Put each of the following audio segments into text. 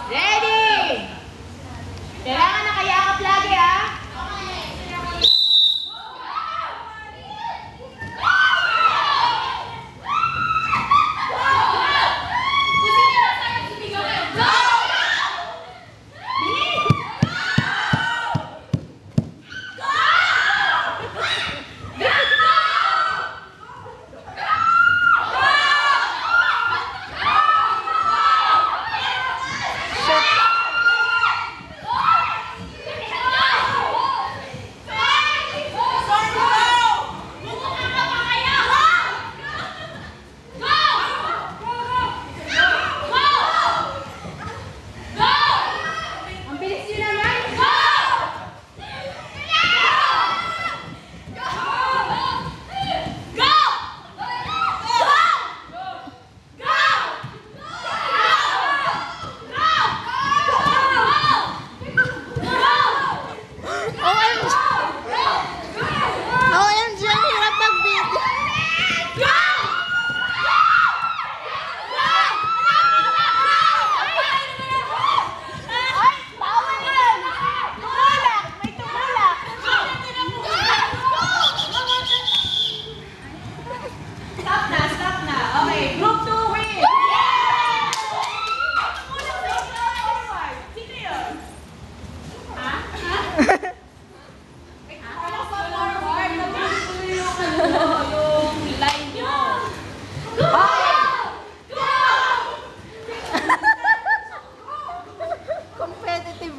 Ready! Kailangan nakayakap lagi, ha?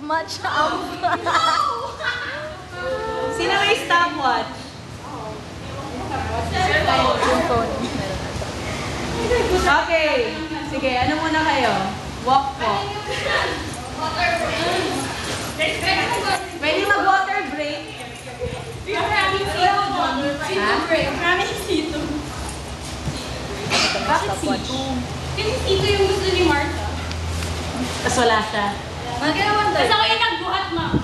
Match up. Sino may stopwatch? Cellphone. Okay. Sige, ano muna kayo? Walk po. Pwede mag-water break? Maraming sito doon. Sito break. Maraming sito. Bakit sito? Kasi sito yung gusto ni Martha. Tapos wala siya. Kasi ako yung nagbuhat, ma.